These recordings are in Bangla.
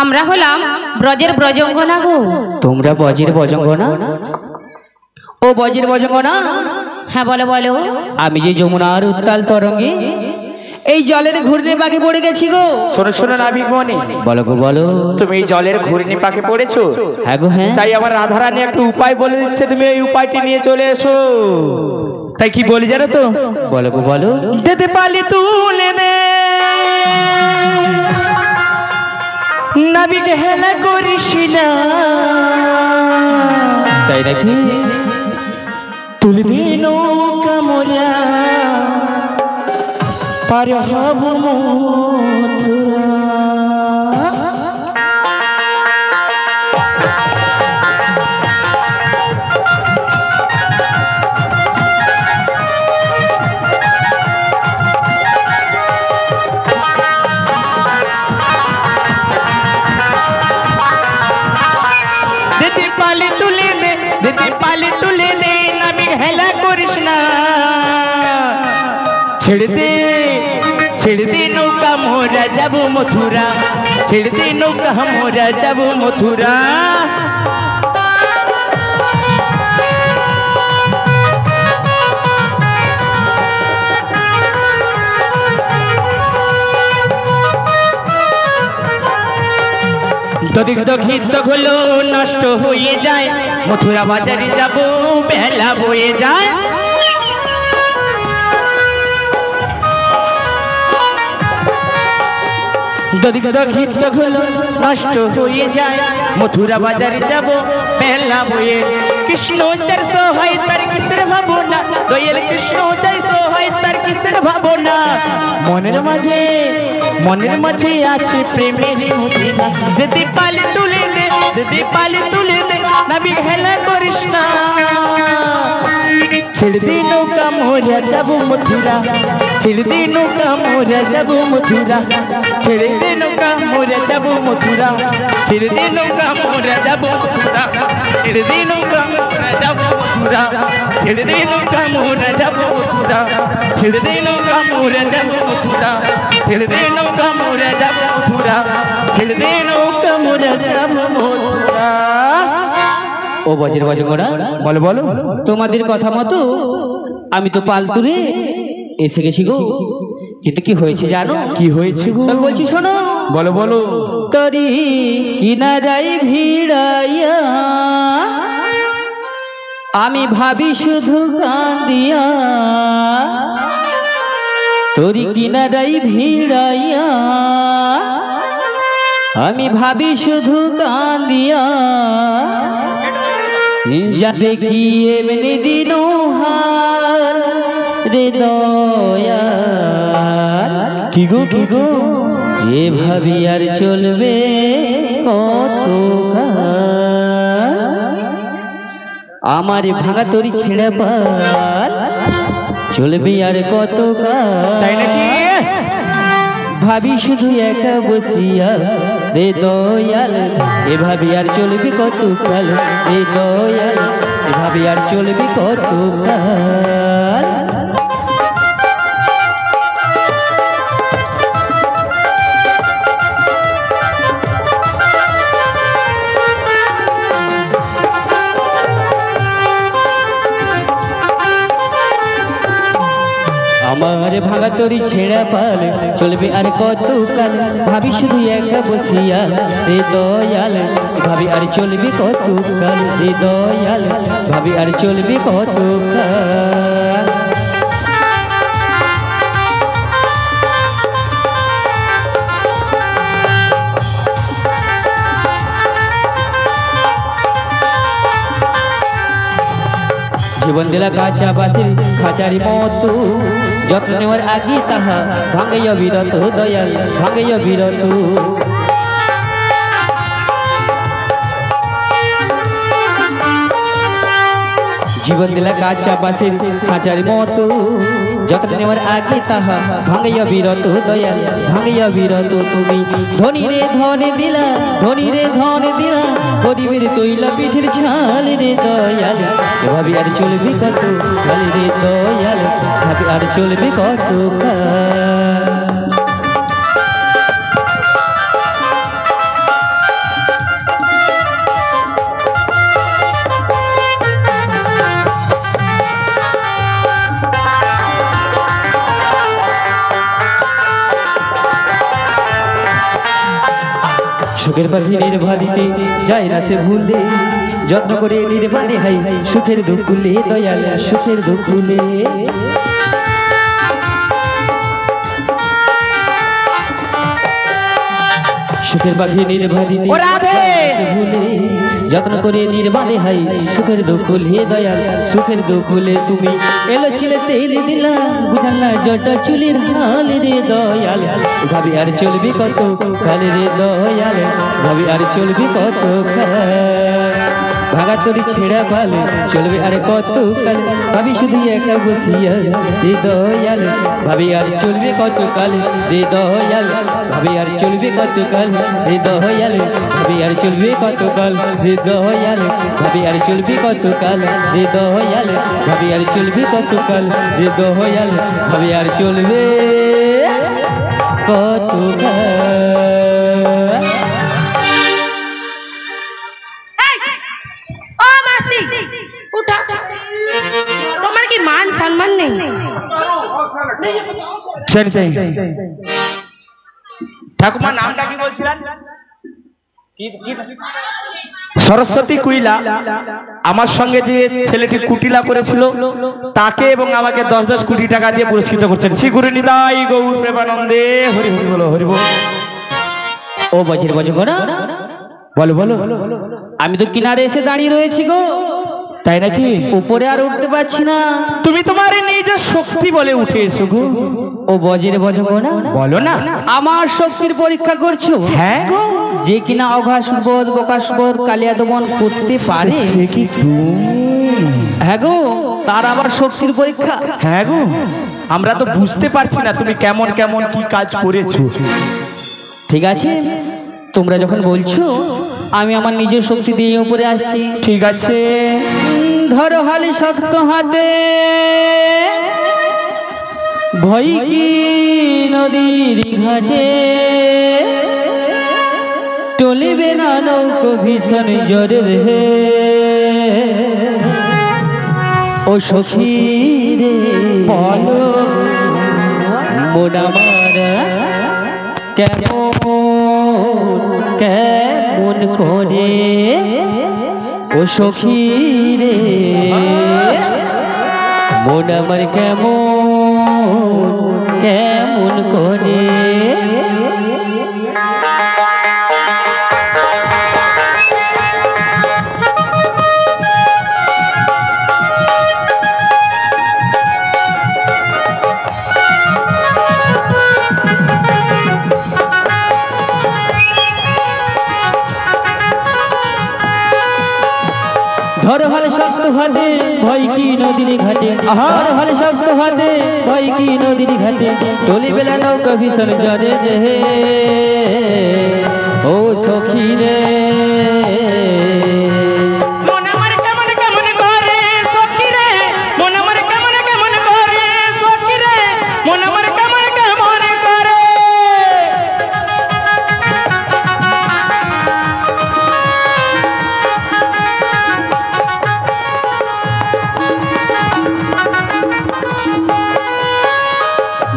আমরা হলাম ব্রজের ব্রজঙ্গনা গো। তোমরা ব্রজের ব্রজঙ্গনা? ও ব্রজের ব্রজঙ্গনা, হ্যাঁ বলো বলো। আমি যে যমুনার উত্তাল তরঙ্গে এই জলের ঘূর্ণি পাকে পড়ে গেছি গো। শোনো শোনো নাবিক মনি, বলো গো বলো। তুমি এই জলের ঘূর্ণি পাকে পড়েছো? হ্যাঁ গো হ্যাঁ। তাই আমার রাধারানী একটা উপায় বলে দিচ্ছে, তুমি এই উপায়টি নিয়ে চলে এসো। তাই কি বলি জানো তো? বলো গো বলো। দিতে পালি তুলে দে নাবিক হেলা করিস না। তাই নাকি? তুলে দে নৌকা মোরা পার হব মথুরা। দিতে পালি তুলে দে, দিতে পালি তুলে দে নাবিক হেলা করিস না। ছেড়ে দে ছেড়ে দে নৌকা মোরা যাব মথুরা, ছেড়ে দে নৌকা মোরা যাব মথুরা। দদিক দক্ষিত হলো নষ্ট হয়ে যায়, মথুরা বাজারে যাব বেলা বয়ে যায়। দদিক দক্ষিত হলো নষ্ট হয়ে যায়, মথুরা বাজারে যাব বেলা বয়ে। কৃষ্ণ চারশো হয় তার কিসের ভাবনা, দয়াল কৃষ্ণ চারশো হয় তার কিসের ভাবনা। মনের মাঝে আছে প্রেমের মদিনা। দিতে পালি তুলে দে, দিতে পালি তুলে দে নাবিক হেলা করিস না। ছেড়ে দে নৌকা মোরা যাব মথুরা, ছেড়ে দে নৌকা মোরা যাব মথুরা, ছেড়ে দে নৌকা মোরা যাব মথুরা, ছেড়ে দে নৌকা মোরা যাব মথুরা, ছেড়ে দে নৌকা মোরা যাব মথুরা, ছেড়ে দে নৌকা মোরা যাব মথুরা, ছেড়ে দে নৌকা মোরা যাব মথুরা, ছেড়ে দে নৌকা মোরা যাব মথুরা, ছেড়ে দে নৌকা মোরা যাব মথুরা। ও ব্রজের ব্রজঙ্গনা, বলো বলো। তোমাদের কথা মতো আমি তো পাল তুলে এসে গেছি গো। কিন্তু কি হয়েছে জানো? কি হয়েছে গো? আমি বলছি শোনো। বলো বলো। তরি কিনারাই ভিড়াইয়া আমি ভাবি শুধু কান্দিয়া, তরি কিনারাই ভিড়াইয়া আমি ভাবি শুধু কান্দিয়া। যাবে কি এমনি দিন হার রে দয়াল। কি গো কি গো? এ ভাবি আর চলবে কত আমার ভাঙা তরি ছেড়ে পাল, চলবে আর কত তাই নাকি? ভাবি শুধু একা বসিয়া রে দয়াল। এ ভাবি আর চলবি কত কাল রে দয়াল, এ ভাবি আর চলবি কত কাল। আমার ভাঙা তরি ছেড়া পাল, চলবে আর কত কাল। ভাবি শুধু একা বসিয়া রে দয়াল, ভাবি আর চলবে কত কাল রে দয়াল, ভাবি আর চলবে কত কাল। জীবন দিলা কাঁচা বাসির খাঁচারি মতো, যত্ন নেওয়ার আগে তাহা ভাঙাইয়া বিরত দয়াল, ভাঙাইয়া বিরত। জীবন দিলা কাঁচা বাসির খাঁচারি মতো, যত্ন নেওয়ার আগে তাহা ভাঙাইয়া বিরত দয়াল, ভাঙাইয়া বিরত। তুমি ধনী রে ধন দিলা, ধনী রে ধন দিলা, গরিবের তৈলা পিঠের ছাল রে দয়াল। ভাবি আর চলবি কত কাল রে দয়াল, ভাবি আর চলবি কত কাল। সুখের পাখি নির্ভাদিতে যায় না সে ভুলে যত্ন করে নির্বাণে হাই সুখের দুকুলে দয়াল সুখের দুকুলে সুখের পাখি নির্ভাদিতে ভুলে যত্ন করে নির্বাণে হাই সুখের দুকুলে দয়াল সুখের দুকুলে তুমি এলো ছিলে তেল দিলা বুঝালা জটা চুলির হাল রে দয়াল ভাবি আর চলবি কত কাল রে দয়াল ভাবি আর চলবি কত ভাগা তোরি ছেড়া পালে চলবে আর কত কাল ভাবি শুধু একা বসিয়া রে দয়াল ভাবি আর চলবে কত কাল রে দয়াল ভাবি আর চলবে কত কাল রে দয়াল ভাবি আর চলবে কত কাল রে দয়াল ভাবি আর চলবে কত কাল রে দয়াল ভাবি আর চলবে কত কাল রে দয়াল ভাবি আর চলবে কত তোমার কি মান সম্মান নেই? ঠাকুমার নামটা কি বলছিলেন? সরস্বতী কুইলা আমার সঙ্গে যে ছেলেটি কুটিলা করেছিল তাকে এবং আমাকে 10-10 কোটি টাকা দিয়ে পুরস্কৃত করছেন। শ্রী গুরু নিতাই গৌর প্রেমানন্দে হরি হরি বলো হরি বল। ও বজির বজগনা বলো বলো। আমি তো কিনারে এসে দাঁড়িয়ে রয়েছি গো। তাই নাকি? উপরে আর উঠতে পারছি না। তুমি তোমার নিজের শক্তি বলে উঠে এসো গো। ও বজির বজগনা বলো না। আমার শক্তির পরীক্ষা করছো? হ্যাঁ গো। যে কিনা অঘাসবোধ বকাসবোধ কালিয়া দমন করতে পারে সে কি তুমি? হ্যাঁ গো, তার আবার শক্তির পরীক্ষা। হ্যাঁ গো, আমরা তো বুঝতে পারছি না তুমি কেমন কেমন কি কাজ করেছো। ঠিক আছে, তোমরা যখন বলছো আমি আমার নিজের শক্তি দিয়ে উপরে আসছি। ঠিক আছে, ধরো হালি শক্ত হাতে ভয় কি নদীর ঘাটে চলিবে না নৌকো ভীষণ জোরে রে ও সখী রে বলো মোনামারা কেমন করে ও সখী রে মন আমার কেমন করে ধর হলে শক্ত হাতে ভয় কি নদীর ঘাটে ধর হলে শক্ত হাতে ভয় কি নদীর ঘাটে টলি বেলা নৌকা ভীষণ জরে রে ও সখী রে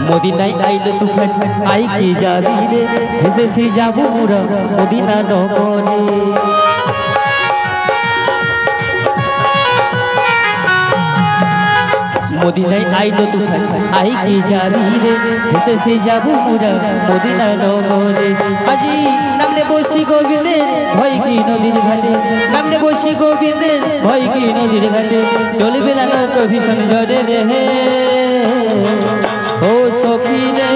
মদিনায় আইলো তুফান আই কি যাবি রে ভেসেছি যাবো মোরা মদিনা নগরে মদিনায় আইলো তুফান আই কি যাবি রে ভেসেছি যাবো মোরা মদিনা নগরে আজি নামনে বসি গোবিন্দের ভয় কি নদীর ঘাটে নামনে বসি গোবিন্দের ভয় কি নদীর ঘাটে চলবে না নৌকা ভীষণ জরে রে ও সখী রে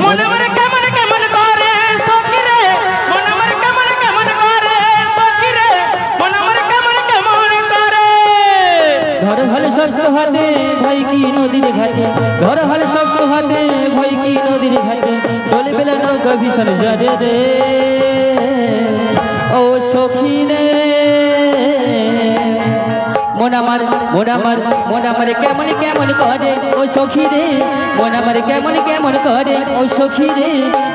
মন আমার কেমন কেমন করে সখী রে মন আমার কেমন কেমন করে সখী রে মন আমার কেমন কেমন করে ধর হলে শক্ত হাতে ভয় কি নদীর ঘাটে ধর হলে শক্ত হাতে ভয় কি নদীর ঘাটে চলে বেলা নৌকা ভীষণ জরে রে ও সখী রে মন আমার কেমন কেমন করে ও সখী রে মন আমার কেমন কেমন করে ও সখী রে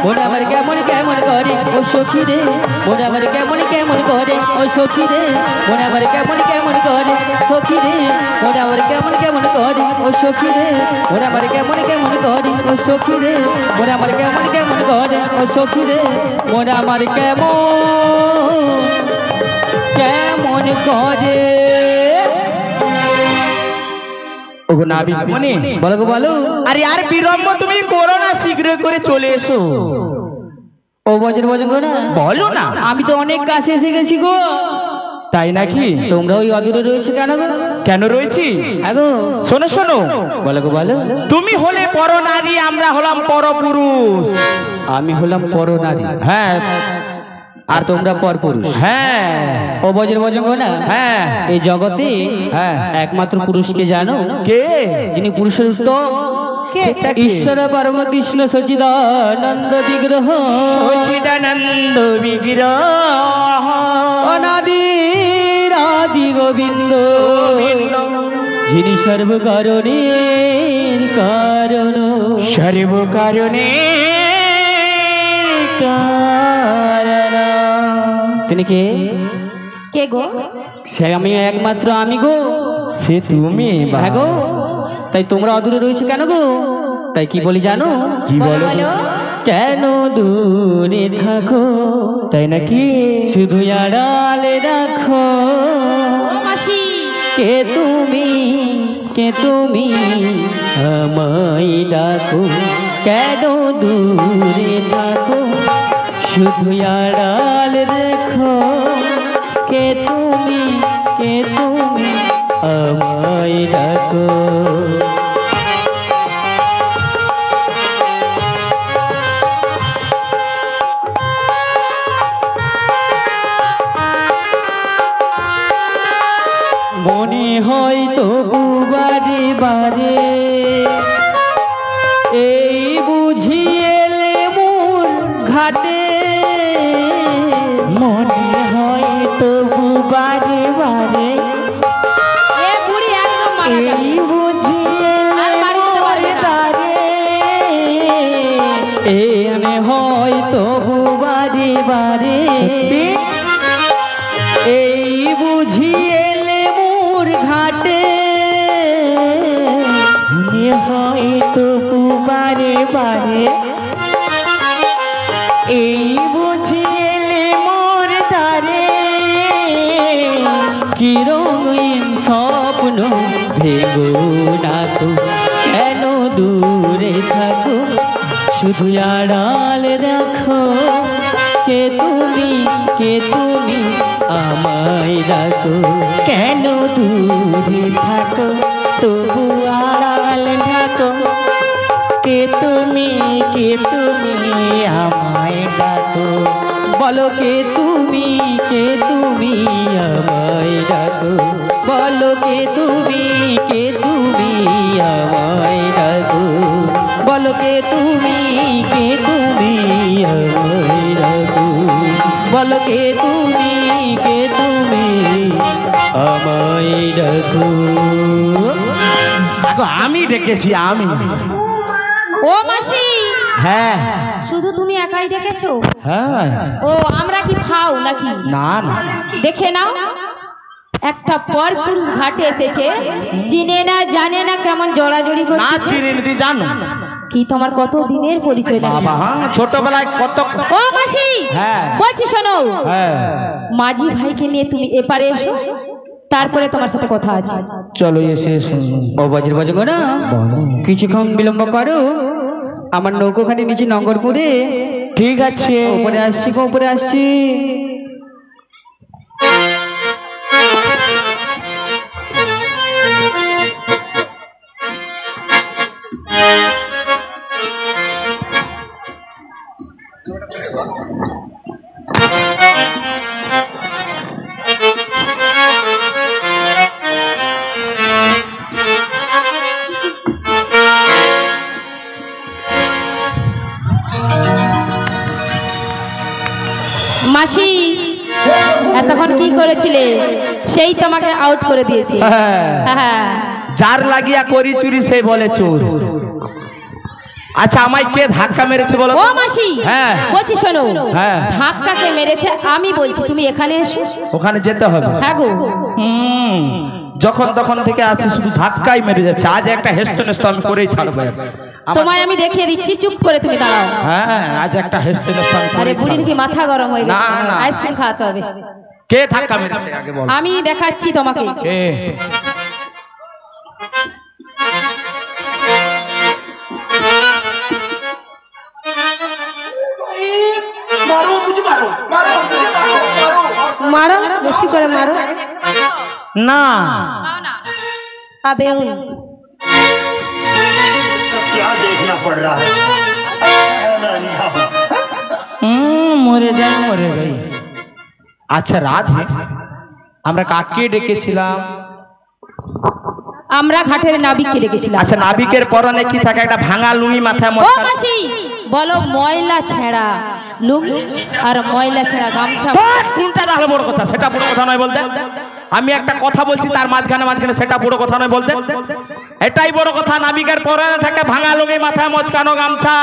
মন আমার কেমন কেমন করে ও সখী রে মন আমার কেমন কেমন করে ও সখী রে মন আমার কেমন কেমন করে সখী রে মন আমার কেমন কেমন করে ও সখী রে মন আমার কেমন কেমন করে ও সখী রে মন আমার কেমন কেমন করে ও সখী রে মন আমার কেমন করে ওগো নাবিক মনি বলো গো বলো। আরে আর বিলম্ব তুমি করো না, শীঘ্র করে চলে এসো। ও বজন গো না বলো না। আমি তো অনেক কাছে এসে গেছি গো। তাই নাকি? তোমরা ওই অদূরে রয়েছে কেন গো? কেন রয়েছি? আগো শোনো শোনো, বলো গো বলো। তুমি হলে পরনারী, আমরা হলাম পরপুরুষ। আমি হলাম পরনারী, হ্যাঁ, আর তোমরা পরপুরুষ। হ্যাঁ। ও বজন গো না হ্যাঁ, এই জগতে হ্যাঁ, একমাত্র পুরুষকে জানো? কে? যিনি পুরুষের উত্তম, ঈশ্বর পরম কৃষ্ণ সচিদানন্দ বিগ্রহ, সচিদানন্দ বিগ্রহ, অনাদি আদি গোবিন্দ, যিনি সর্বকারণের কারণ, সর্বকারণের কারণ। তিনি কে? কে গো? সে আমি, একমাত্র আমি গো। সে তুমি? হ্যাঁ গো। তাই তোমরা অদূরে রয়েছে কেন গো? তাই কি বলি জানো? কি বলো? কেন দূরে থাকো? তাই নাকি? শুধু আড়ালে রাখো। মাসি কে তুমি আমায় ডাকো? কেন দূরে থাকো? শুধু আড়াল রেখো। কে তুমি আমায় ডাকো? মনে হয় তো বারে বারে এই বুঝি এলে মোর ঘাটে। মনে হয় তো বারে বারে এ বুড়ি একদম মারা যাবে। এই বুঝি আর বাড়ি যেতে পারবে না। এনে হয় তো বারে বারে এই বুঝি এলে মোর ঘাটে। মনে হয় তো বারে বারে এই বুঝি এলে মোর দ্বারে। কি রঙিন স্বপ্ন ভেগো না তো, কেন দূরে থাকো? শুধু আড়াল রাখো। কে তুমি আমায় ডাকো? কেন দূরে থাকো তবু আড়াল ঢাকো? কে তুমি আমায় ডাকো? বলো কে তুমি আমায় ডাকো? বলো কে তুমি আমায় ডাকো? বলো কে তুমি আমায় ডাকো? বলো কে তুমি আমায় ডাকো? আমি ডেকেছি, আমি। ও মাসি, হ্যাঁ শুধু তুমি একাই ডেকেছো? হ্যাঁ। ও আমরা কি খাও নাকি? না না, দেখে নাও, একটা পর পুরুষ ঘাটে এসেছে, চিনে না জানে না, কেমন জড়াজড়ি না করছে। চিনি নিতে জানো কি তোমার কত দিনের পরিচয় লাগে? বাবা, ছোটবেলায় কত। ও মাসি, হ্যাঁ বলছি শোনো, হ্যাঁ, মাঝি ভাইকে নিয়ে তুমি এপারে এসো, তারপরে তোমার সাথে কথা আছে। চলো এসে এসো। ও বজ্র গো না, কিছুক্ষণ বিলম্ব করো, আমার নৌকোখানি নিচে নঙ্গরপুরে। ঠিক আছে, উপরে আসছি গো, উপরে আসছি। মাসি, এতক্ষণ কি করেছিলে? সেই তোমাকে আউট করে দিয়েছে। হ্যাঁ, যার লাগিয়া করি চুরি সে বলে চোর। আচ্ছা আমায় কে ধাক্কা মেরেছে বলো? ও মাসি, হ্যাঁ বলছি শোনো। হ্যাঁ, ধাক্কা কে মেরেছে আমি বলছি, তুমি এখানে এসো। ওখানে যেতে হবে? হ্যাঁ গো। যখন তখন থেকে আসি শুধু ধাক্কাই মেরে যাচ্ছে। আজ একটা হেস্ত নেস্ত আমি করেই ছাড়বো। তোমায় আমি দেখিয়ে দিচ্ছি, চুপ করে তুমি দাঁড়াও। হ্যাঁ, আজ একটা হেস্ত নেস্ত আমি আরে বুড়ির কি মাথা গরম হয়ে গেছে? না, না। আইসক্রিম খাওয়াতে হবে। কে ধাক্কা মেরেছে আগে বল। আমি দেখাচ্ছি তোমাকে। কে? মারো, বেশি করে মারো। না আবে क्या देखना पड़ रहा है? মরে যাই মরে যাই। আচ্ছা রাধে, আমরা কাকে ডেকেছিলাম? আমরা ঘাটের নাবিককে ডেকেছিলাম। আচ্ছা নাবিকের পরনে কি থাকে? একটা ভাঙা লুঙ্গি মাথায় ও মটকা। মাসি, বলো ময়লা ছেঁড়া লুঙ্গি আর ময়লা ছেঁড়া গামছা। কোনটা তাহলে বড় কথা? সেটা বড় কথা নয় বলতে। আমি একটা কথা বলছি তার মাঝখানে সেটা বড় কথা নয় বলতে। এটাই বড় কথা। নাবিকের পরনে থাকে ভাঙা লুঙ্গি মাথায় মচকানো গামছা।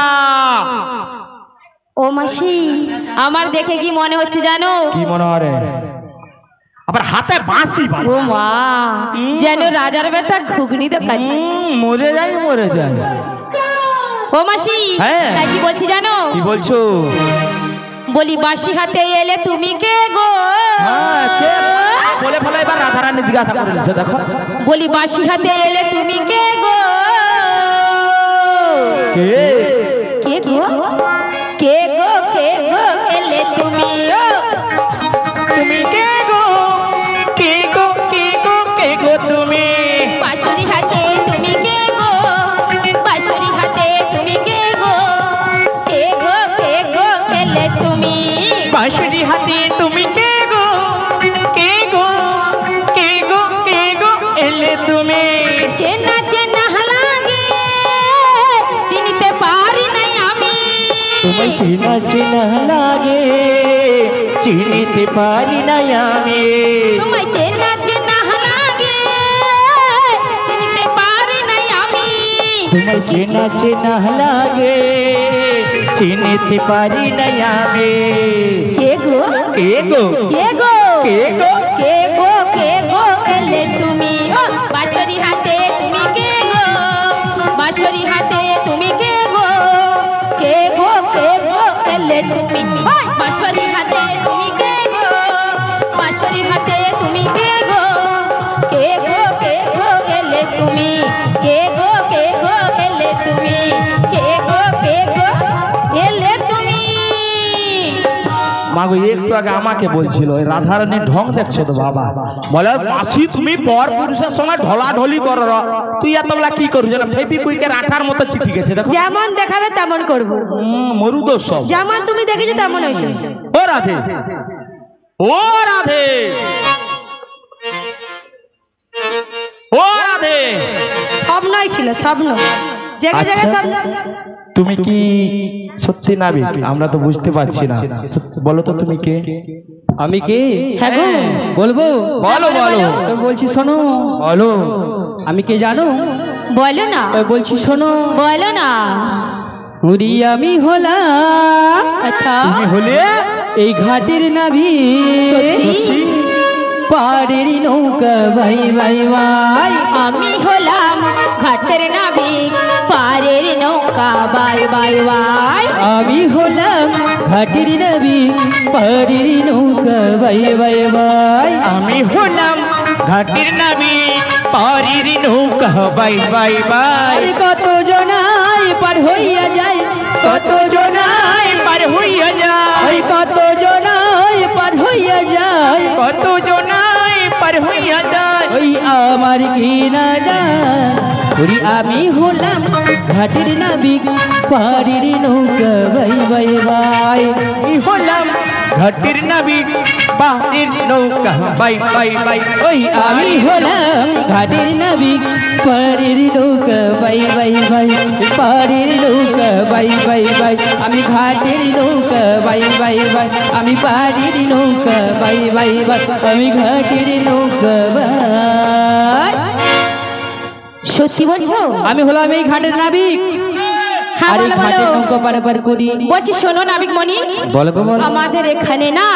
ও মাসি, আমার দেখে কি মনে হচ্ছে জানো? কি মনে হয়? আবার হাতে বাঁশি। ও মা, যেন রাজার বেটা ঘুগনি দোকান। মরে যাই মরে যাই। ও মাসি, হ্যাঁ। তাই কি বলছি জানো? কি বলছো? বলি বাঁশি হাতে এলে তুমি কে গো? হ্যাঁ, কে বলে ফেলে এবার রাধারানী জিজ্ঞাসা করে নিচ্ছে। দেখো, বলি বাঁশি হাতে এলে তুমি কে গো? কে? কে গো? কে গো? কে গো এলে তুমি? ও তুমি কে গো? কে গো? কে গো? কে গো তুমি? বাঁশরি হাতে তুমি কে গো? বাঁশরি হাতে তুমি কে গো? কে গো? কে গো এলে তুমি? বাঁশরি হাতে তুমি কে গো? কে গো? কে গো? কে গো এলে তুমি? চেনা চেনা লাগে, চিনতে পারি নাই আমি। তোমায় চেনা চেনা লাগে, চিনিতে পারি না আমি। তোমায় চেনা চেনা লাগে, চিনতে পারি নাই আমি। তোমায় চেনা চেনা লাগে, চিনিতে পারি না আমি। কে গো? কে গো? কে গো? কে গো? কে গো? কে গো এলে তুমি? ও বাঁশরি হাতে তুমি কে গো? বাঁশরি হাতে তুমি কে গো? কে গো? কে গো এলে তুমি? ওই বাঁশরি হাতে তুমি কে গো? বাঁশরি হাতে তুমি কে গো? কে গো? কে গো এলে তুমি? কে গো? কে গো এলে তুমি? কে গো? কে গো এলে তুমি? মাগো একটু আগে আমাকে বলছিল রাধারানীর ঢং দেখছো তো বাবা। বলে মাসি তুমি পর পুরুষের সঙ্গে ঢলাঢলি করো, তুই এতবেলা কি করছিস? যেন ফেবিকুইকের আঠার মতো চিঠি গেছে। দেখো যেমন দেখাবে তেমন করব। মরুদোষ সব। যেমন তুমি দেখেছো তেমন হয়েছে। ও রাধে, ও রাধে, ও রাধে। স্বপ্নই ছিল, স্বপ্ন জেগে জেগে স্বপ্ন। তুমি কি সত্যি নাবিক? আমরা তো বুঝতে পারছি না। বলো তো তুমি কে? আমি কে? হ্যাঁ গো, বলবো? বলো বলো। তো বলছি শোনো। বলো। আমি কে জানো? বলো না। তো বলছি শোনো। বলো না। উড়ি আমি হলাম। আচ্ছা, তুমি হলে এই ঘাটের নাবি, সত্যি? পাড়ের নৌকা ভাই ভাই ভাই। আমি হলাম ঘাটের নাবিক, পারের নৌকা বাই বাই বাই। আমি হলাম ঘাটের নাবি, পাড়ের নৌকা ভাই ভাই ভাই। আমি হলাম ঘাটের নাবি, পারির নৌকা বাই বাই বাই। আরে কত জনাই পার হইয়া যায়, কত জনাই পার হইয়া যায়, কত জনাই পার হইয়া যায়, কত জনাই পার হইয়া যায়। ওই আমার কি না যায়। ওরে আমি হলাম ঘাটের নাবিক, পাড়ের নৌকা ভাই ভাই ভাই। আমি হলাম ঘাটের নাবিক পাড়ের নৌকা বাই বাই বাই ওই আমি হলাম ঘাটের নাবিক পাড়ের নৌকা বাই বাই বাই পাড়ের নৌকা বাই বাই বাই আমি ঘাটের নৌকা বাই বাই বাই আমি পাড়ের নৌকা বাই বাই বাই আমি ঘাটের নৌকা বাই। সত্যি বলছো? আমি হলাম এই ঘাটের নাবিক। হ্যাঁ, আর এই বলো, ঘাটের বলো। নৌকা পারাপার করি। বলছি শোনো নাবিক মণি, বলো গো বলো। আমাদের এখানে না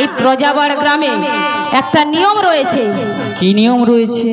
এই প্রজাবার গ্রামে একটা নিয়ম রয়েছে। কি নিয়ম রয়েছে?